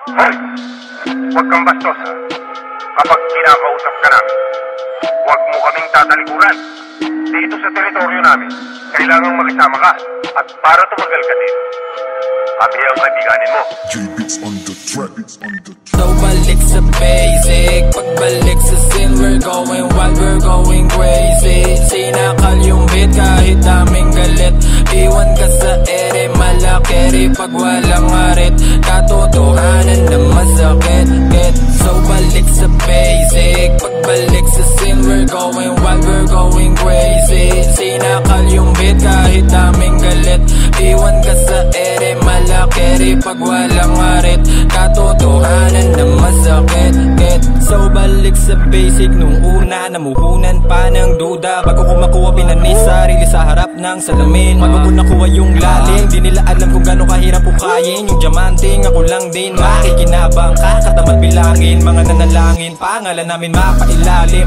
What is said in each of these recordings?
Hoy! Huwag kang bastos ha. Kapag kinakausap ka namin, huwag mo kaming tatalikuran. Dito sa teritoryo namin, kailangang makisama ka. At para tumagal ka din, kami ang kaibiganin mo. J-Beats on the track. So balik sa basic, pagbalik sa scene, we're going wild, we're going crazy. Sinakal yung beat kahit daming galit. Iwan ka sa ere, malakeri pag walang arit. Katotohanan na masakit. So balik sa basic, pagbalik sa scene, we're going wild, we're going crazy. Sinakal yung beat kahit daming galit. Iwan ka sa ere, malakeri pag walang arit. Katotohanan na masakit. So balik sa basic, nung una namuhunan pa ng duda. Bago ko makuha pinanis sarili sa harap ng salamin. Bago ko nakuha yung lalim, di nila alam kung gano'ng kahirap ukayin. Yung diamanting ako lang din, makikinabang ka, katamad bilangin. Mga nanalangin, pangalan namin mapailalim.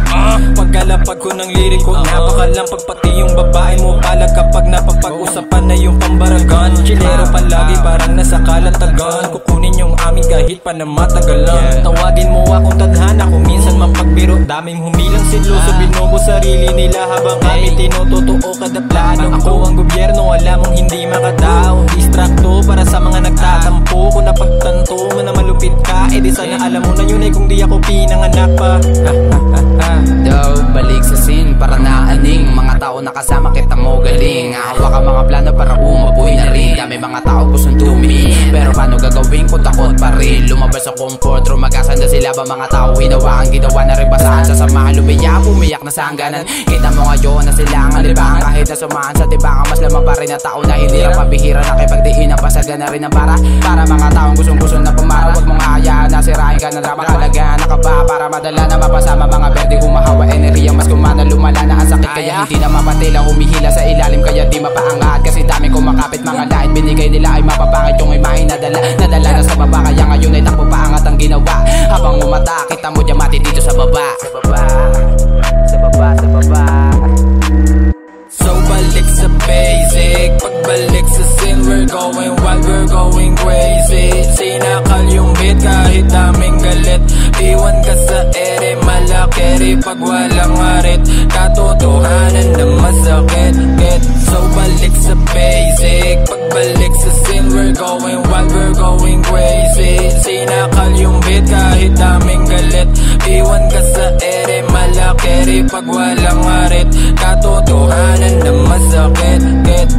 Pagkalapag ko ng liriko, napakalampag pati yung babae mo. Palag kapag napapag-usapan na yung pambaragan. Chilero palagi parang nasa kalatagan. Kukunin yung amin kahit pa na matagalan. Tawagin mo akong tadhana kung minsan mapagbiro. Daming humilang siloso, binubo sarili nila habang kami tinutotoo kada plano. Ako ang gobyerno, alam mong hindi makatao. Distrakto para sa mga nagtatampo. Kung napagtanto mo na malupit ka, edi sana alam mo na yun ay kung di ako pinanganak pa. Daw balik sa scene para naaning. Mga tao nakasama kita mo galing. Hawak ang mga plano para umapoy na rin. Dami mga tao gustong tumi, pero paano gagawin ko takot pa rin. Lumabas sa comfort room, magkasanda sila ba mga tao hinawakan, ginawa na rin basahan. Sa samahan lumiyak, umiyak na sa hangganan. Kita mo ngayon na sila ang alibangan. Kahit na sumahan sa tibangan, mas lamang pa rin na tao na hindi na pabihira. Nakipagdiin ang pasaga na rin ang para mga taong gustong-gusto na pumara. Huwag mong hayaan na sirahin ka ng drama. Kalagaan na ka ba para madala na mapasama mga berde. Humahawa enerhiya, mas kumana lumala na ang sakit. Kaya hindi na mapatila, humihila sa ilalim. Kaya di mapaangat kasi dami kumakapit mga lahit. Binigay nila ay mapapangit yung imahe nadala na sa baba. Kaya ngayon ay takbo paangat ang ginawa. Habang umata, kita mo diamante dito sa baba. Sa baba. So balik sa basic, pagbalik sa scene, we're going wild, we're going crazy. Sinakal yung beat kahit daming galit. Iwan ka sa ere, malakeri pag walang arit. Katotohanan na masakit. So balik sa basic, pagbalik sa scene, we're going wild, we're going crazy. Sinakal yung beat kahit daming galit. Iwan ka sa ere, malakeri pag walang arit. Katotohanan na masakit.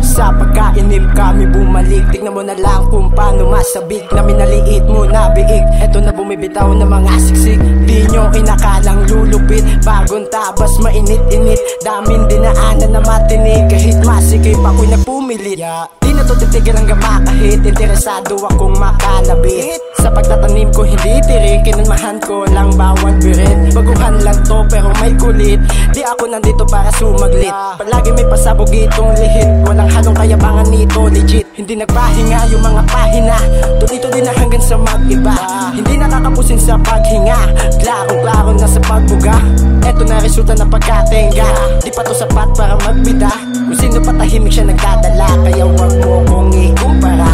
Sa pagkainip kami bumalik. Tignan mo na lang kung paano masabik na minaliit mo na biig. Eto na bumibitaw na mga siksik. Di nyo inakalang lulupit. Bagong tabas mainit-init. Daming dinaanan na matinig. Kahit masikip ako'y nagpumilit. Di na to titigal hanggang makahit. Interesado akong makalabit. Sa pagtatanim ko hindi tirik. Kinunmahan ko lang bawat birit. Baguhan lang to pero may kulit. Di ako nandito para sumaglit. Palagi may pasabog itong lihit. Walang halong kayabangan nito legit. Hindi nagpahinga yung mga pahina. Tuloy-tuloy na hanggang sa mag-iba. Hindi nakakapusin sa paghinga. Klaro-klaro na sa pagbuga. Eto na resulta ng pagkatenga. Di pa to sapat para magbida. Kung sino patahimik siya nagdadala. Kaya wag mo kong ikumpara.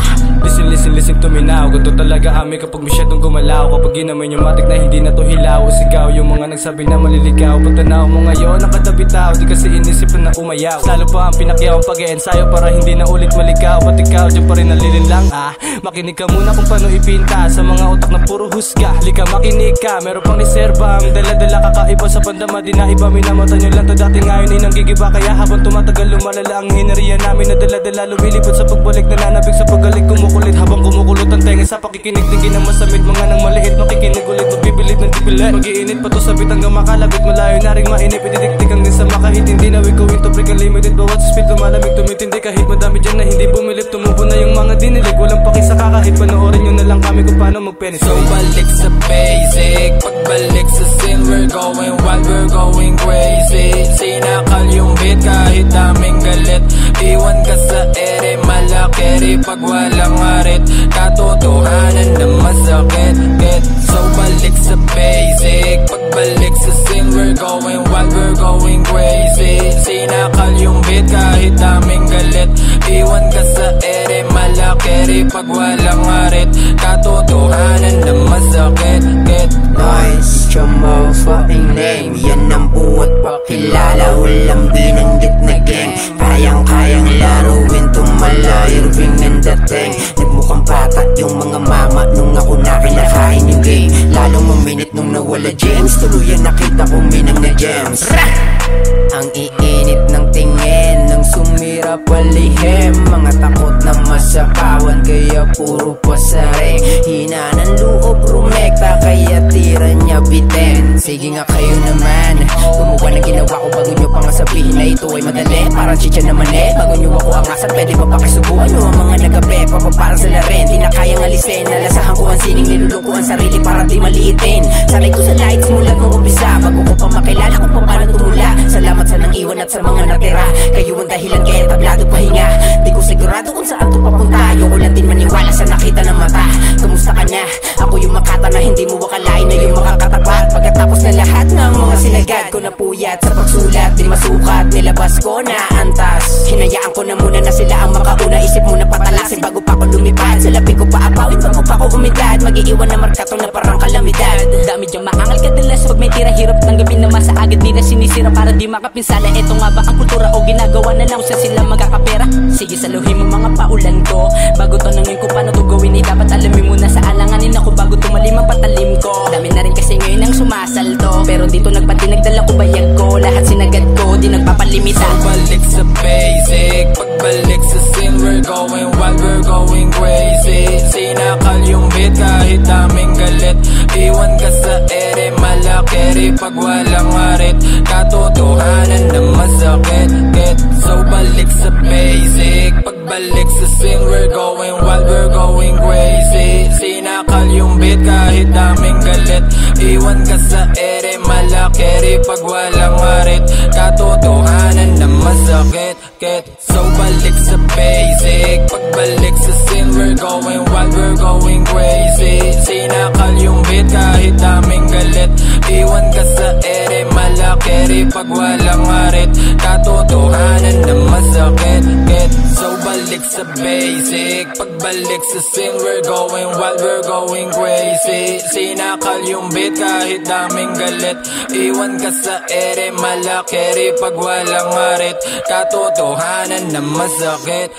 Listen to me now. Ganto talaga kami kapag masyadong gumalaw. Kapag ginamin yung matik na hindi na to hilaw. Sigaw yung mga nagsabi na maliligaw. Pagtanaw mo ngayon nakadabitaw. Di kasi inisipan na umayaw. Lalo pa ang pinakyaw pag-e-ensayo para hindi na ulit maligaw. Ba't ikaw dyan pa rin nalilinlang Makinig ka muna kung paano ipinta sa mga utak na puro husga. Lika makinig ka, meron pang reserva. Ang dala-dala kakaiba sa pandama. Di na iba minamata nyo lang to dati ngayon ay nanggigiba. Kaya habang tumatagal lumalala ang hinariya namin na dala-dala lumilipot sa pagbalik. Nananabig sa paggalik kumukulit habang kumukulot ang tenga sa pakikinig. Tingin ng masamit mga nang maliit. Makikinig ulit, magbibilid ng dipilit. Mag-iinit pa to sabit hanggang makalabit. Malayo na rin mainip, ididiktik ang din sa makahit. Hindi na wikawin to break ang limited. Bawat sa speed lumalamig tumitindi. Kahit madami dyan na hindi bumilip. Tumubo na yung mga dinilig. Walang pakisa kahit panoorin nyo na lang kami kung paano mag-penetrate. So balik sa basic, pagbalik sa scene, we're going wild, we're going crazy. Sinakal yung beat kahit daming galit. Iwan ka sa ere, malakeri pag walang arit. Katotohanan na masakit. So balik sa basic, pagbalik sa scene, we're going wild, we're going crazy. Sinakal yung beat kahit daming galit. Iwan ka sa ere, malakeri pag walang arit. Katotohanan na lalong maminit nung nawala James. Tuluyan nakita kong minang na gems. Ang iinit ng tingin nang sumira palihim. Mga takot na masapawan kaya puro pasaring. Hina ng loob rumekta kaya tira niya bitin. Sige nga kayo naman, gumawa ng ginawa ko bago nyo pang sabihin na ito ay madali. Parang chicha naman bago nyo ako angasan, pwede ba pakisubukan nyo ang mga nagabi? Papaparang sa larin, di na kayang alisin. Nalasahan ko ang sining, nilulong ko ang sarili para di maliitin. Sanay ko sa lights mula nung umpisa, bago ko pa makilala kung paano tumula. Salamat sa nang iwan at sa mga natira, kayo ang dahilan kaya tablado pahinga. Di ko sigurado kung saan to papunta, ayoko lang din maniwala sa nakita ng mata. Kamusta ka na? Ako yung makata na hindi mo akalain na yung makakatapat. Pagkatapos na lahat ng mga sinagad ko na puyat sa pagsulat, di masukat, nilabas ko na antas. Hinayaan ko na muna na sila ang makauna, isip mo na patalasin bago pa ako lumipad. Sa labi ko pa apawin bago pa ako umidad, mag-iiwan na markato na parang kalamidad. Dami diyang maangal kadalas pag may tira, hirap tanggapin na masa agad di na sinisira para di makapinsala. Eto nga ba ang kultura o ginagawa na lang sa sila magkakapera? Sige saluhin mo mga paulan ko, bago tanongin ko paano to gawin ay dapat alamin mo na sa alanganin ako bago tumalim ang patalim ko. Dami na rin kasi ngayon ang sumasalto, pero dito nagpati nagdala ko bayag ko. Lahat sinagad ko, di nagpapalimita. So balik sa basic, pagbalik sa scene, we're going wild, we're going crazy. Sinakal yung beat kahit daming galit, iwan ka sa ere, malakeri pag walang arit. Katotohanan na masakit, so balik sa basic, pagbalik sa scene, we're going wild, we're going crazy. Sinakal yung beat kahit daming galit, iwan ka sa ere, malakeri pag walang arit. Katotohanan na masakit, so balik sa basic, pagbalik sa scene, we're going wild, we're going crazy. Sinakal yung beat kahit daming galit, iwan ka sa ere, malakeri pag walang arit. Katotohanan na masakit, so balik sa basic, pagbalik sa scene, we're going wild, we're going crazy. Sinakal yung beat kahit daming galit, iwan ka sa ere, malakeri pag walang arit. Katotohanan na masakit,